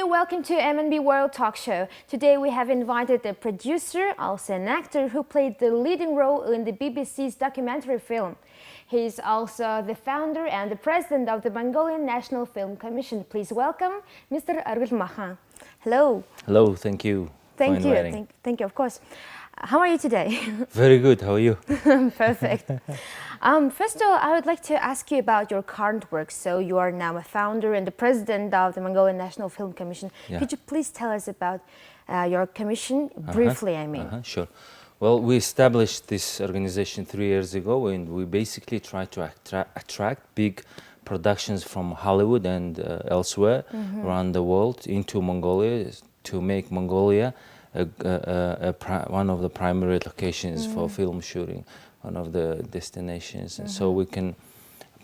welcome to MNB World Talk Show. Today we have invited a producer, also an actor who played the leading role in the BBC's documentary film. He is also the founder and the president of the Mongolian National Film Commission. Please welcome Mr. Orgil Makhaan. Hello. Hello, thank you. Thank you. Thank you, of course. How are you today? Very good, how are you? Perfect. First of all, I would like to ask you about your current work. So you are now a founder and the president of the Mongolian National Film Commission. Yeah. Could you please tell us about your commission, briefly, I mean? Sure. Well, we established this organization 3 years ago, and we basically try to attract big productions from Hollywood and elsewhere around the world into Mongolia to make Mongolia one of the primary locations for film shooting, one of the destinations. And so we can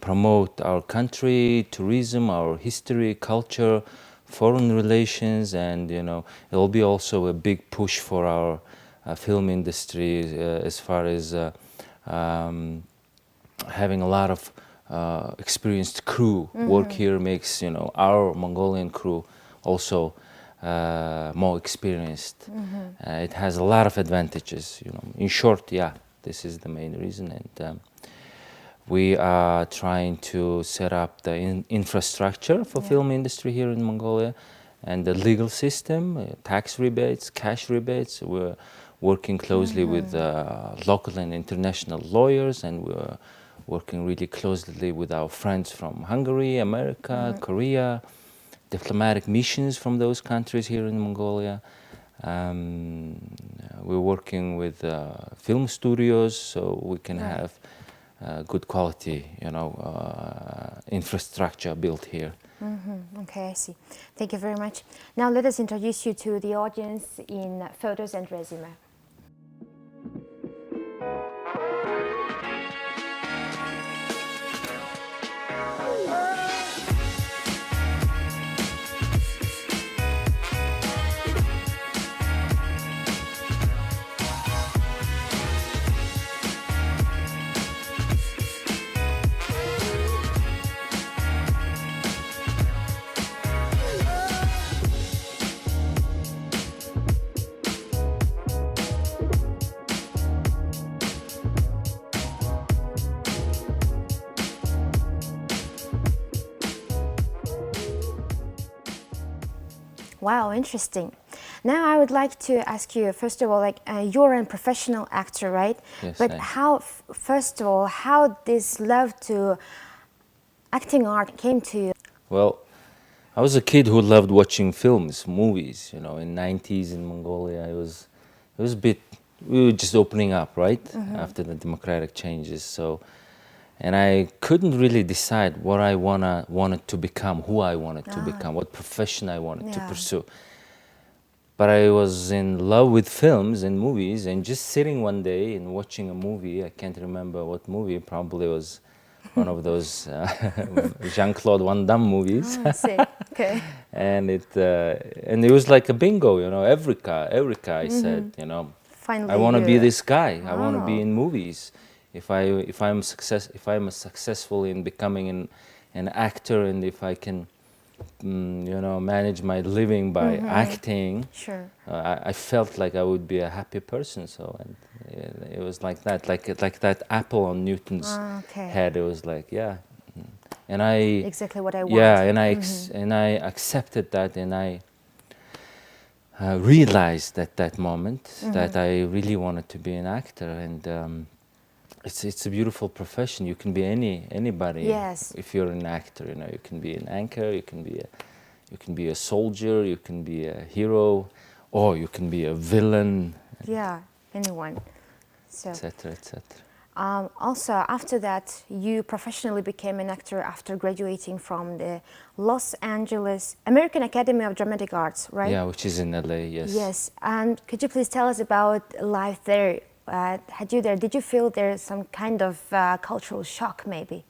promote our country, tourism, our history, culture, foreign relations, and it'll be also a big push for our film industry as far as having a lot of experienced crew work here makes our Mongolian crew also more experienced. It has a lot of advantages. In short, yeah, this is the main reason, and we are trying to set up the infrastructure for film industry here in Mongolia, and the legal system, tax rebates, cash rebates. We're working closely with local and international lawyers, and we're working really closely with our friends from Hungary, America, Korea, diplomatic missions from those countries here in Mongolia. We're working with film studios so we can have good quality, infrastructure built here. Okay, I see. Thank you very much. Now let us introduce you to the audience in photos and resume. Wow, interesting. Now I would like to ask you, first of all, you're a professional actor, right? Yes, but first of all, how this love to acting art came to you? Well, I was a kid who loved watching films, movies. In 90s in Mongolia, it was a bit. We were just opening up, right, after the democratic changes. And I couldn't really decide what I wanted to become, who I wanted to become, what profession I wanted to pursue. But I was in love with films and movies, and just sitting one day and watching a movie. I can't remember what movie. Probably was one of those Jean-Claude Van Damme movies. Oh, I see. Okay. And it was like a bingo, Eureka. I said, Finally, I want to be this guy. I want to be in movies. If I'm successful in becoming an actor, and if I can, manage my living by acting, sure. I felt like I would be a happy person. So, and it was like that, like that apple on Newton's head. It was like, yeah, and exactly what I want. Yeah, and I accepted that, and I realized at that moment that I really wanted to be an actor, and it's a beautiful profession. You can be anybody. Yes. If you're an actor, you can be an anchor, you can be a soldier, you can be a hero, or you can be a villain. Yeah, anyone. So, etc. etc. Also, after that, you professionally became an actor after graduating from the Los Angeles American Academy of Dramatic Arts, right? Yeah, which is in LA. Yes. Yes, and could you please tell us about life there? Did you feel there's some kind of cultural shock, maybe?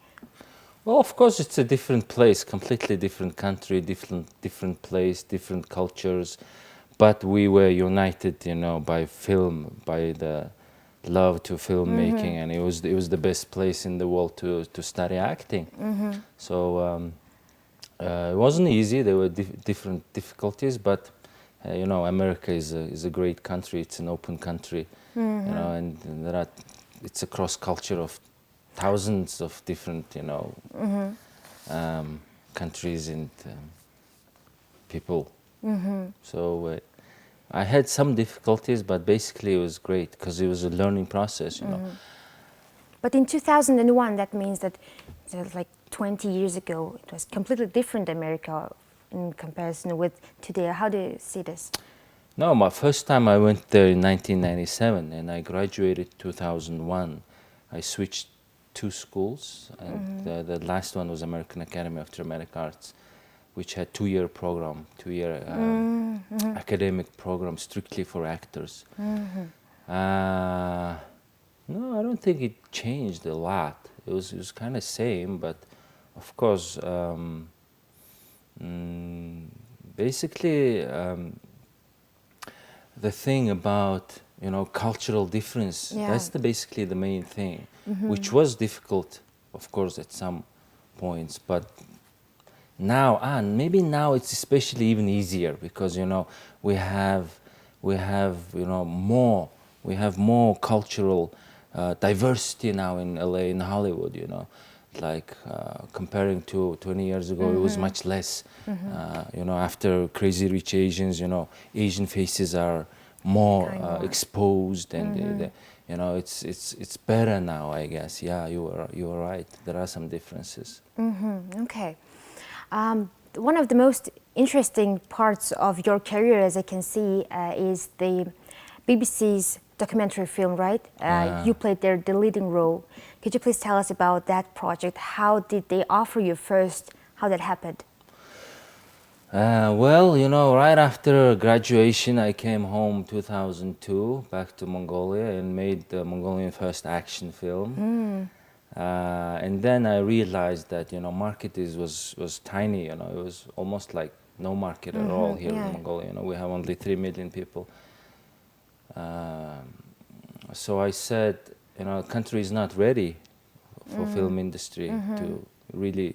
Well, of course, it's a different place, completely different country, different place, different cultures, but we were united, by film, by the love to filmmaking, and it was the best place in the world to study acting. So It wasn't easy. There were different difficulties, but you know, America is a great country. It's an open country, you know, and it's a cross culture of thousands of different, you know, countries and people. So I had some difficulties, but basically it was great because it was a learning process, you know. But in 2001, that means that like 20 years ago, it was completely different America in comparison with today. How do you see this? No, my first time I went there in 1997 and I graduated 2001. I switched 2 schools and the last one was American Academy of Dramatic Arts, which had 2-year program, 2-year academic program strictly for actors. No, I don't think it changed a lot. It was kind of same, but of course, basically, the thing about, you know, cultural difference, that's basically the main thing, which was difficult, of course, at some points, but now, and maybe now it's especially even easier because, you know, we have you know, more cultural diversity now in LA, in Hollywood, you know, like comparing to 20 years ago, it was much less. You know, after Crazy Rich Asians, you know, Asian faces are more exposed, and you know, it's better now, I guess. Yeah, you are right. There are some differences. Okay. One of the most interesting parts of your career, as I can see, is the BBC's documentary film, right? You played there the leading role. Could you please tell us about that project? How did they offer you first? How that happened? Well, you know, right after graduation, I came home 2002 back to Mongolia and made the Mongolian first action film. And then I realized that, you know, market was tiny. You know, it was almost like no market at all here in Mongolia. You know, we have only 3 million people. So I said, you know, the country is not ready for film industry to really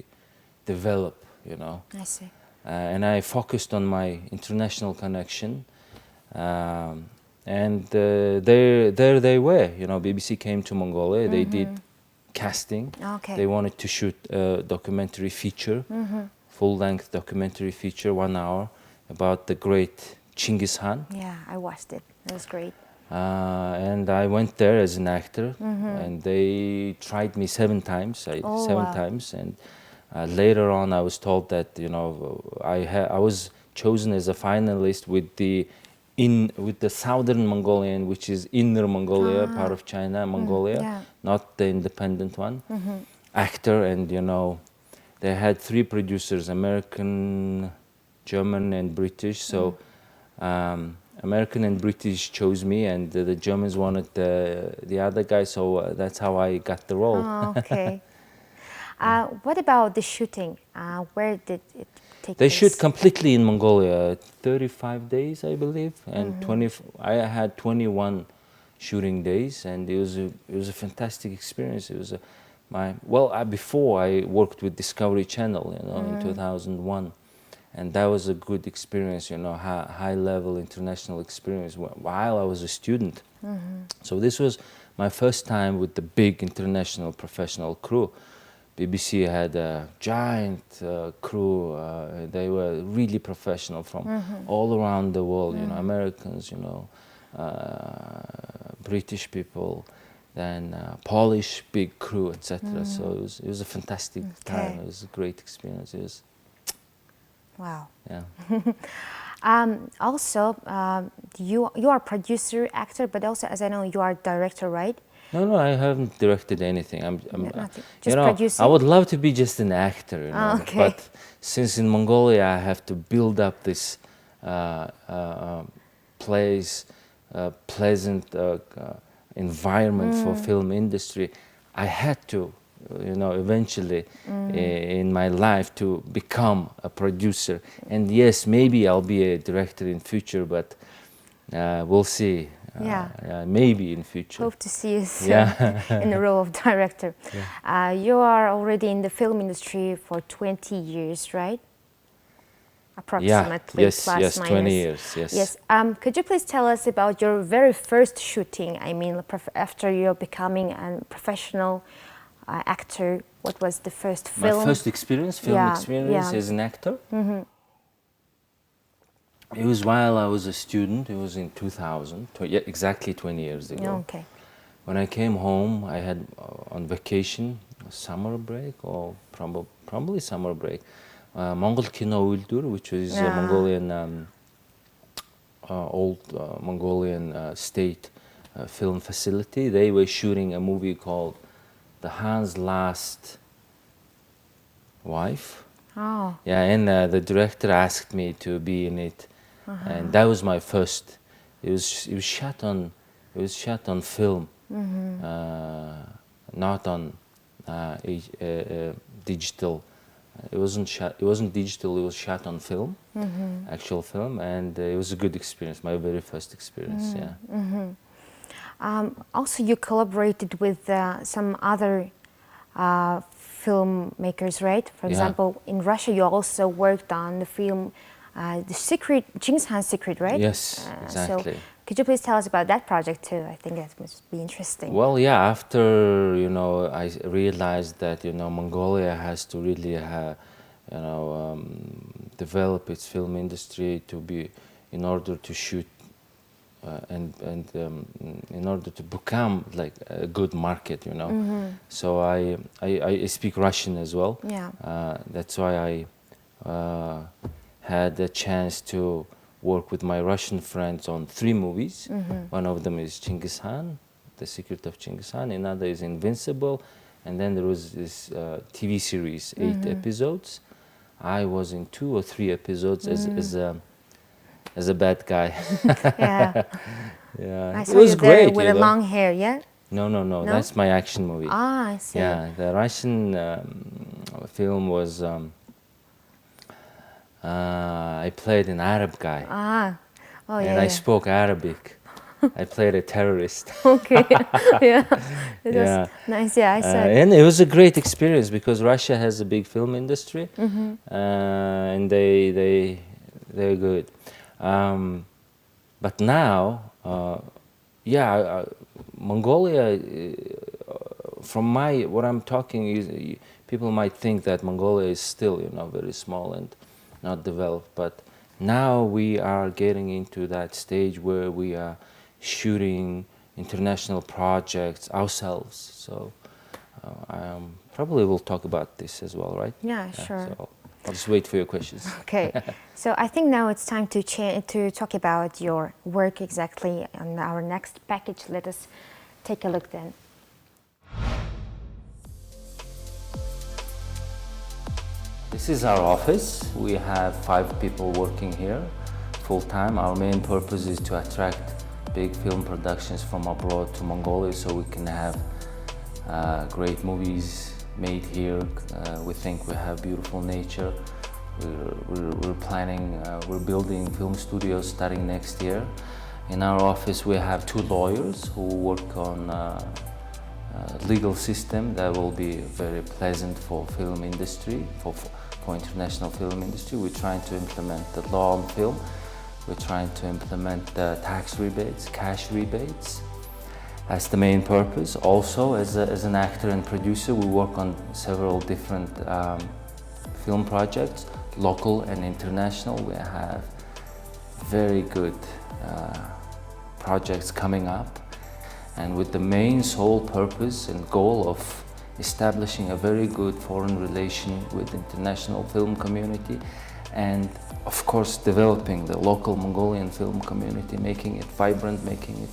develop, you know. I see. And I focused on my international connection. And there they were, you know, BBC came to Mongolia, they did casting. Okay. They wanted to shoot a documentary feature, full-length documentary feature, 1 hour, about the great Genghis Khan. Yeah, I watched it. It was great. And I went there as an actor, and they tried me 7 times. Times, and later on, I was told that, you know, I was chosen as a finalist with the southern Mongolian, which is Inner Mongolia, part of China, Mongolia, not the independent one, actor. And, you know, they had 3 producers, American, German, and British. So American and British chose me, and the Germans wanted the other guy. So that's how I got the role. Oh, okay. What about the shooting? Where did it take place? They shoot completely in Mongolia, 35 days, I believe, and I had 21 shooting days, and it was a fantastic experience. It was before I worked with Discovery Channel, you know, in 2001, and that was a good experience, you know, high-level international experience while I was a student. So this was my first time with the big international professional crew. BBC had a giant crew. They were really professional from all around the world, you know, Americans, you know, British people, then Polish big crew, etc. So it was a fantastic time. It was a great experience. It was, wow. Yeah. Also, you are producer, actor, but also, as I know, you are director, right? No, I haven't directed anything. Nothing. Just you know, producing? I would love to be just an actor, you know, okay. but since in Mongolia I have to build up this pleasant environment for film industry, I had to, you know, eventually in my life to become a producer. And yes, maybe I'll be a director in future, but we'll see. Maybe in future. Hope to see you soon in the role of director. You are already in the film industry for 20 years, right? approximately, yes, plus yes, minus. 20 years, yes. Yes. Could you please tell us about your very first shooting? I mean, after you're becoming a professional actor, what was the first film? My first experience, film experience as an actor? It was while I was a student. It was in 2000, yeah, exactly 20 years ago. Okay. When I came home, I had on vacation, summer break, or probably summer break, Mongol Kino Uldur, which is a Mongolian, old Mongolian state film facility. They were shooting a movie called The Khan's Last Wife. Oh. Yeah, and the director asked me to be in it, and that was my first. It was shot on film, not on digital. It wasn't digital. It was shot on film, actual film, and it was a good experience. My very first experience. Yeah. Also, you collaborated with some other filmmakers, right? For example, in Russia, you also worked on the film The Secret, Genghis Khan's Secret, right? Yes, exactly. So, could you please tell us about that project too? I think that must be interesting. Well, yeah. After I realized that Mongolia has to really develop its film industry to be in order to shoot. And in order to become like a good market, So I speak Russian as well. Yeah. That's why I had the chance to work with my Russian friends on 3 movies. One of them is Genghis Khan, The Secret of Genghis Khan. Another is Invincible, and then there was this TV series, 8 episodes. I was in 2 or 3 episodes as a bad guy. Yeah. Yeah, I it saw was you there great. with the long hair, yeah? No, that's my action movie. Ah, I see. Yeah, the Russian film was. I played an Arab guy, Oh, and I spoke Arabic. I played a terrorist. Okay. Yeah. It was Yeah. nice. Yeah, I said. And it was a great experience because Russia has a big film industry, and they're good. But now, Mongolia. From what I'm talking is, people might think that Mongolia is still, very small and not developed. But now we are getting into that stage where we are shooting international projects ourselves. So probably we'll talk about this as well, right? Yeah, sure. So I'll just wait for your questions. Okay, so I think now it's time to talk about your work exactly on our next package. Let us take a look then. This is our office. We have 5 people working here full-time. Our main purpose is to attract big film productions from abroad to Mongolia so we can have great movies made here. We think we have beautiful nature. We're building film studios starting next year. In our office we have 2 lawyers who work on legal system that will be very pleasant for film industry, for international film industry. We're trying to implement the law on film. We're trying to implement the tax rebates, cash rebates. That's the main purpose. Also, as an actor and producer, we work on several different film projects, local and international. We have very good projects coming up, and with the main sole purpose and goal of establishing a very good foreign relation with the international film community, and of course developing the local Mongolian film community, making it vibrant, making it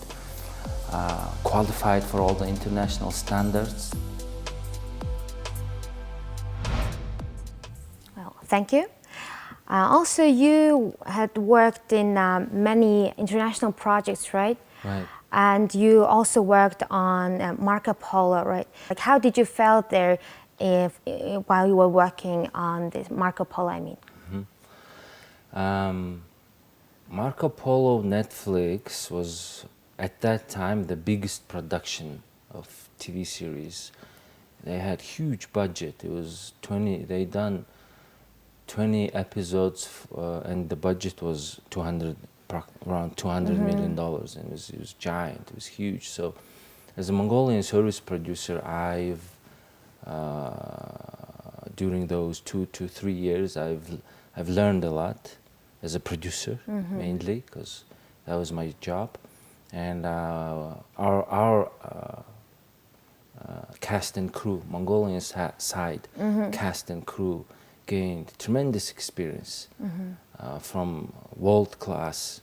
qualified for all the international standards. Well, thank you. Also, you had worked in many international projects, right? Right. And you also worked on Marco Polo, right? Like, how did you feel there while you were working on this Marco Polo, I mean? Marco Polo Netflix was at that time the biggest production of TV series. They had huge budget. It was they done 20 episodes, and the budget was around $200 million, and it was giant, it was huge. So as a Mongolian service producer, during those 2 to 3 years, I've learned a lot as a producer, mainly, because that was my job. And our cast and crew, Mongolian side, cast and crew, gained tremendous experience from world-class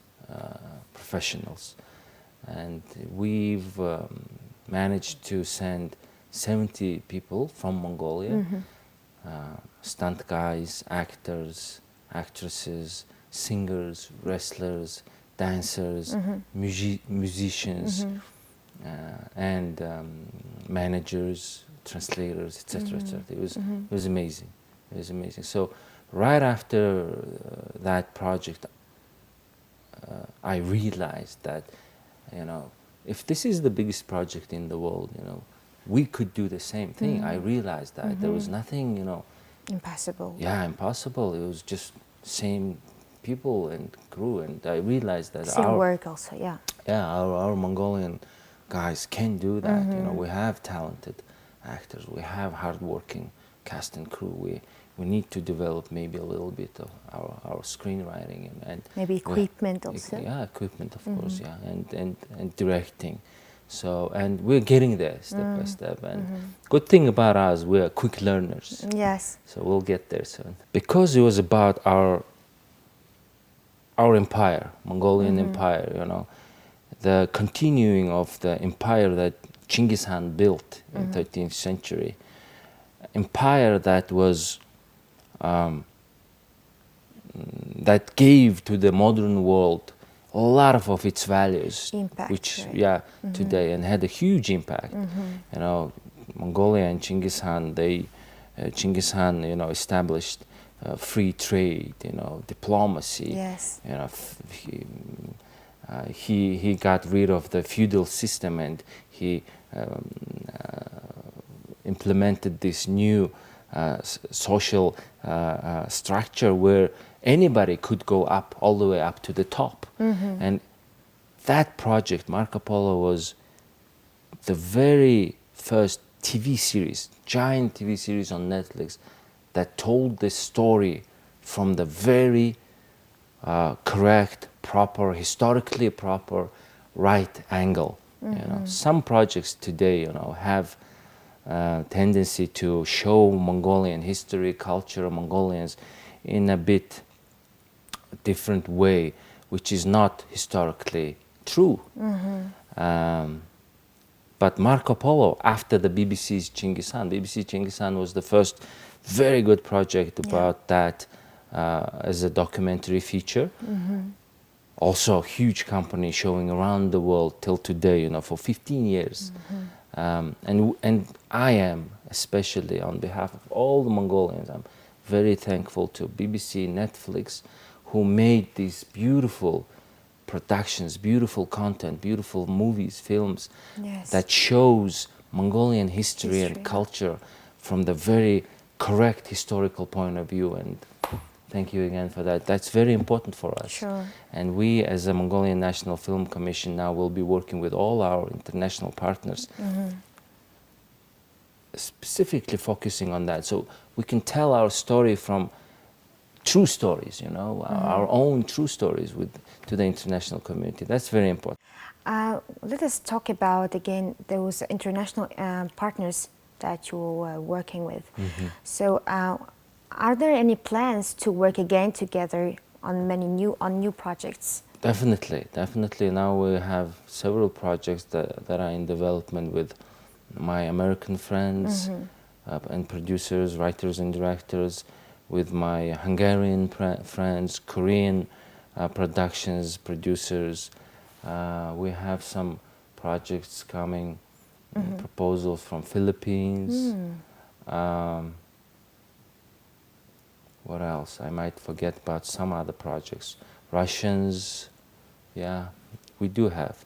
professionals. And we've managed to send 70 people from Mongolia, stunt guys, actors, actresses, singers, wrestlers, dancers, musicians, and managers, translators, etc., etc. It was amazing. It was amazing. So right after that project, I realized that, if this is the biggest project in the world, we could do the same thing. I realized that there was nothing, impossible. Yeah, impossible. It was just same people and crew, and I realized that same work also, yeah. Yeah, our Mongolian guys can do that. We have talented actors, we have hardworking cast and crew. We need to develop maybe a little bit of our screenwriting and maybe equipment also. Yeah, equipment, of course, yeah, and directing. So, and we're getting there step by step. And good thing about us, we're quick learners. Yes. So we'll get there soon. Because it was about our empire, Mongolian empire, the continuing of the empire that Genghis Khan built in 13th century, empire that was that gave to the modern world a lot of its values, impact, which right? Today, and had a huge impact. Mongolia and Genghis Khan, Genghis Khan, established free trade, diplomacy. Yes. He got rid of the feudal system, and he implemented this new social structure where anybody could go up, all the way up to the top. And that project, Marco Polo, was the very first TV series, giant TV series on Netflix, that told the story from the very correct, proper, historically proper, right angle. Some projects today, have tendency to show Mongolian history, culture, Mongolians in a bit different way, which is not historically true. But Marco Polo, after the BBC's Genghis Khan was the first very good project about that as a documentary feature. Also a huge company showing around the world till today, for 15 years. And I am, especially on behalf of all the Mongolians, I'm very thankful to BBC, Netflix, who made these beautiful productions, beautiful content, beautiful movies, films, that shows Mongolian history and culture from the very correct historical point of view. And thank you again for that. That's very important for us. Sure. And we, as a Mongolian National Film Commission, now will be working with all our international partners, specifically focusing on that, so we can tell our story from true stories, our own true stories to the international community. That's very important. Let us talk about, again, those international partners that you were working with. So are there any plans to work again together on new projects? Definitely. Now we have several projects that are in development with my American friends and producers, writers and directors, with my Hungarian friends, Korean productions, producers. We have some projects coming, proposals from Philippines. What else? I might forget about some other projects. Russians, yeah, we do have.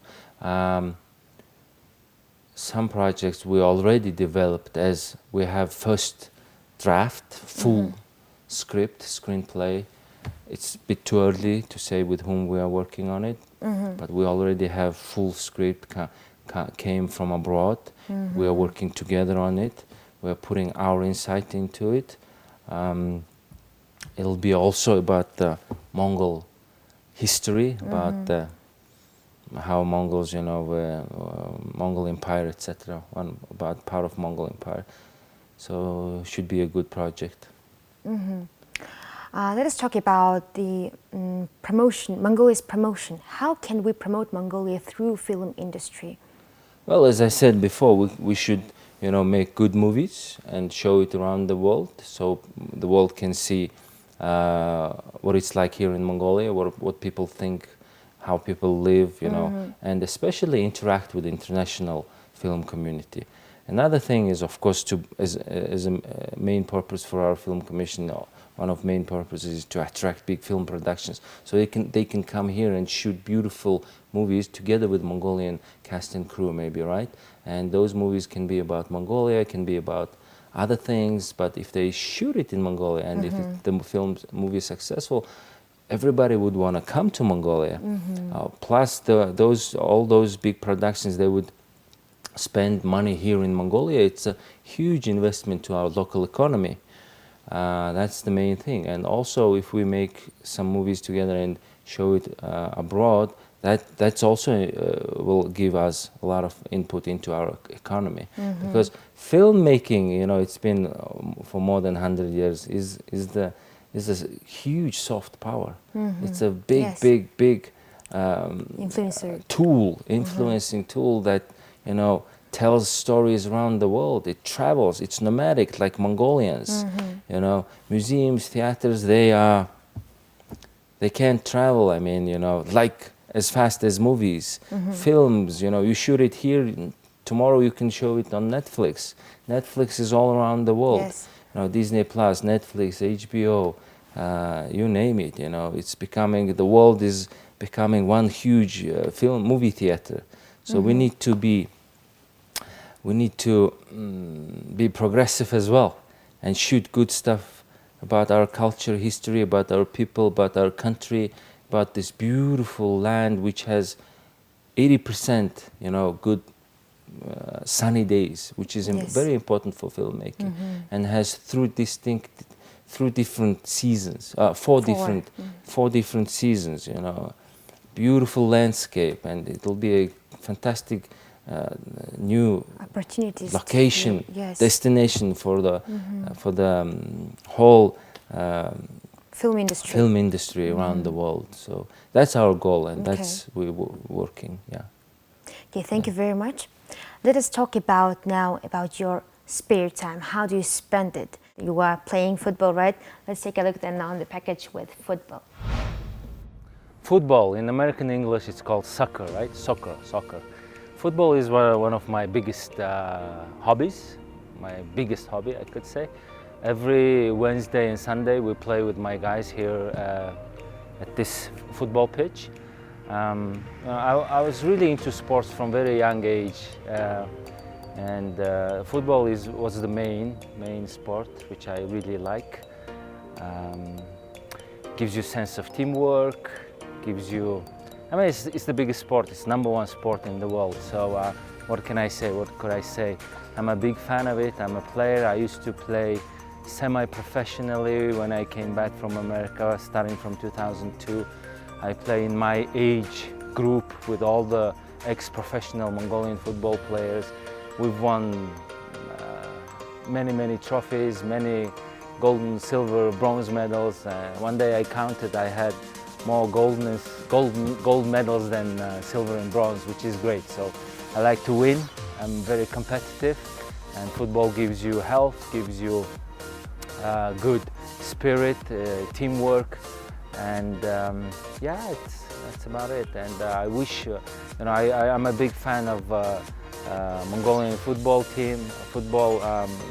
Some projects we already developed, as we have first draft, full screenplay. It's a bit too early to say with whom we are working on it, but we already have full script came from abroad. We are working together on it. We are putting our insight into it. It'll be also about the Mongol history, about how Mongols, you know, Mongol Empire, etc. About part of Mongol Empire. So should be a good project. Let us talk about the promotion, Mongolia's promotion. How can we promote Mongolia through film industry? Well, as I said before, we should, you know, make good movies and show it around the world, so the world can see what it's like here in Mongolia, what people think, how people live, you know, and especially interact with the international film community. Another thing is, of course, as a main purpose for our film commission, one of main purposes is to attract big film productions, so they can come here and shoot beautiful movies together with Mongolian cast and crew, maybe, right? And those movies can be about Mongolia, can be about other things, but if they shoot it in Mongolia and if the movie is successful, everybody would want to come to Mongolia. Plus, all those big productions, they would spend money here in Mongolia. It's a huge investment to our local economy. That's the main thing. And also, if we make some movies together and show it abroad, that's also will give us a lot of input into our economy. Because filmmaking, you know, it's been for more than 100 years, is a huge soft power. It's a big influencing tool that, you know, tells stories around the world. It travels. It's nomadic, like Mongolians. You know, museums, theaters, they can't travel. I mean, you know, like as fast as movies. Films, you know, you shoot it here, tomorrow you can show it on Netflix. Netflix is all around the world. Yes. You know, Disney Plus, Netflix, HBO, you name it. You know, it's becoming, the world is becoming one huge movie theater. So we need to be progressive as well and shoot good stuff about our culture, history, about our people, about our country, about this beautiful land which has 80%, you know, good sunny days, which is very important for filmmaking, and has through different seasons, four different seasons, you know, beautiful landscape, and it'll be a fantastic new opportunities, location, destination for the whole film industry around the world. So that's our goal, and that's we're working. Yeah. Okay, thank you very much. Let us talk about your spare time. How do you spend it? You are playing football, right? Let's take a look then on the package with football. Football, in American English, it's called soccer, right? Soccer. Football is one of my biggest hobbies, my biggest hobby, I could say. Every Wednesday and Sunday we play with my guys here at this football pitch. I was really into sports from very young age, and football was the main sport, which I really like. Gives you a sense of teamwork, gives you, I mean, it's the biggest sport. It's #1 sport in the world. So what can I say? What could I say? I'm a big fan of it. I'm a player. I used to play semi-professionally when I came back from America, starting from 2002. I play in my age group with all the ex-professional Mongolian football players. We've won many trophies, many gold, silver, bronze medals. One day I counted, I had more gold medals than silver and bronze, which is great. So I like to win. I'm very competitive, and football gives you health, gives you good spirit, teamwork, and yeah, that's about it. And I wish, you know, I'm a big fan of Mongolian football team,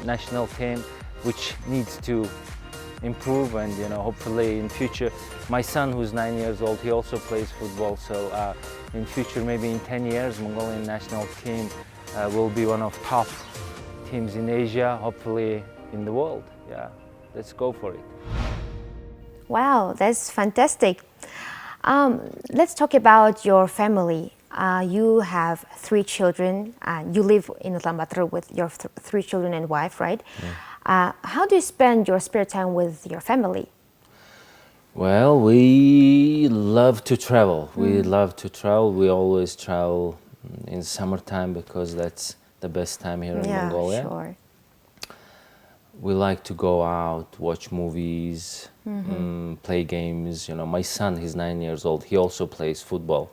national team, which needs to improve, and, you know, hopefully in future, my son, who's 9 years old, he also plays football. So in future, maybe in 10 years, Mongolian national team will be one of top teams in Asia, hopefully in the world. Yeah, let's go for it. Wow, that's fantastic. Let's talk about your family. You have 3 children. You live in Ulaanbaatar with your 3 children and wife, right? Yeah. How do you spend your spare time with your family? Well, we love to travel. We love to travel. We always travel in summertime because that's the best time here in Mongolia. Sure. We like to go out, watch movies, play games. You know, my son, he's 9 years old. He also plays football,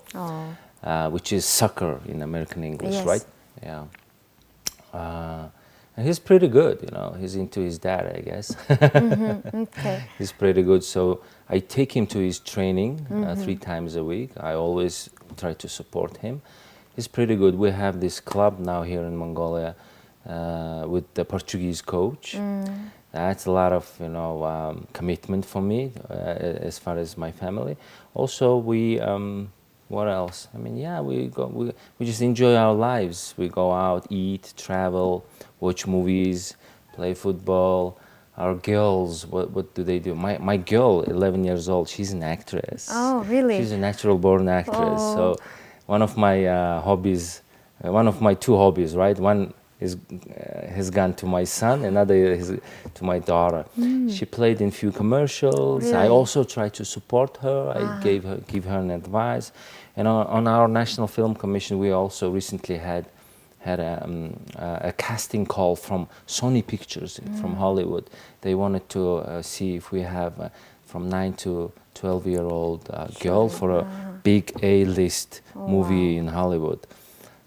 which is soccer in American English, Yes. right? Yeah. And he's pretty good, you know. He's into his dad, I guess. Okay. He's pretty good. So I take him to his training 3 times a week. I always try to support him. He's pretty good. We have this club now here in Mongolia with the Portuguese coach. That's a lot of, you know, commitment for me as far as my family. Also, we what else? I mean, yeah, we just enjoy our lives. We go out, eat, travel, watch movies, play football. Our girls, what do they do? My girl, 11 years old, she's an actress. Oh, really? She's a natural born actress. Oh. So one of my hobbies, one of my 2 hobbies, right? One is has gone to my son, another is to my daughter. She played in few commercials. I Really? also try to support her. I give her an advice. And on our National Film Commission, we also recently had a casting call from Sony Pictures from Hollywood. They wanted to see if we have from 9 to 12-year-old girl for a big A-list movie in Hollywood.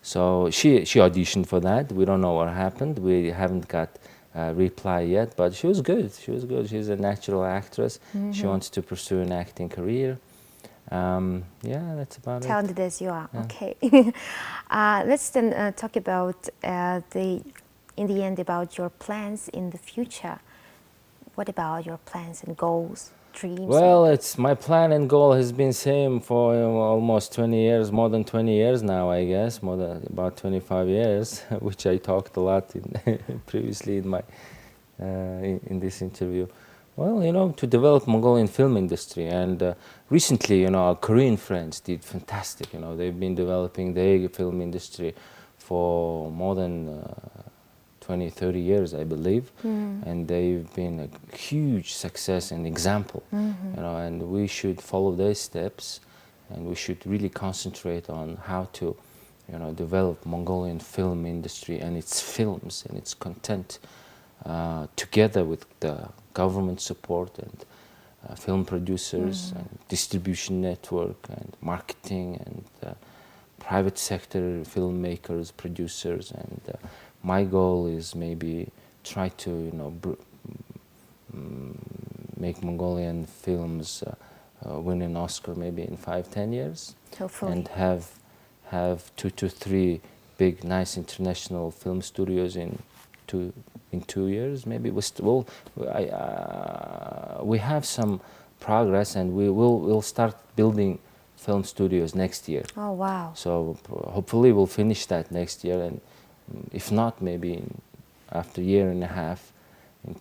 So she auditioned for that. We don't know what happened. We haven't got a reply yet, but she was good. She was good. She's a natural actress. She wants to pursue an acting career. Yeah, that's about it. Talented as you are. Okay. Let's then talk about in the end, about your plans in the future. What about your plans and goals, dreams? Well, it's my plan and goal has been same for almost 20 years, more than 20 years now, I guess, more than about 25 years, which I talked a lot in previously in my in this interview. Well, you know, to develop Mongolian film industry, and recently, you know, our Korean friends did fantastic. You know, they've been developing their film industry for more than 20, 30 years, I believe, and they've been a huge success and example. You know, and we should follow their steps, and we should really concentrate on how to, you know, develop Mongolian film industry and its films and its content together with the government support and film producers and distribution network and marketing and private sector filmmakers, producers, and my goal is maybe try to, you know, make Mongolian films win an Oscar maybe in 5-10 years. Hopefully. And have 2 to 3 big, nice international film studios in 2 years. Maybe we have some progress, and we'll start building film studios next year. Oh, wow. So hopefully we'll finish that next year, and if not, maybe after a year and a half, in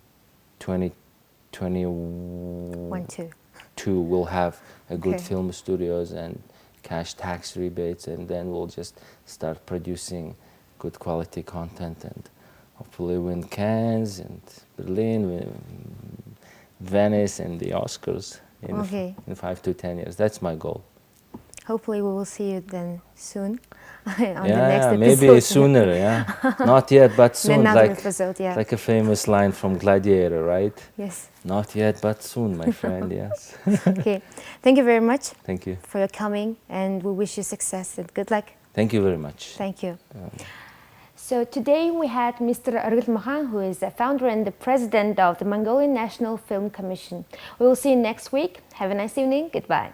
2022, we'll have a good film studios and cash tax rebates, and then we'll just start producing good quality content and hopefully win Cannes and Berlin, Venice, and the Oscars in 5 to 10 years. That's my goal. Hopefully we will see you then soon on the next episode. Maybe sooner, yeah. Not yet, but soon. Another episode, yeah. Like a famous line from Gladiator, right? Yes. Not yet, but soon, my friend, yes. Okay. Thank you very much. Thank you. For your coming, and we wish you success and good luck. Thank you very much. Thank you. So today we had Mr. Orgil Makhaan, who is the founder and the president of the Mongolian National Film Commission. We will see you next week. Have a nice evening. Goodbye.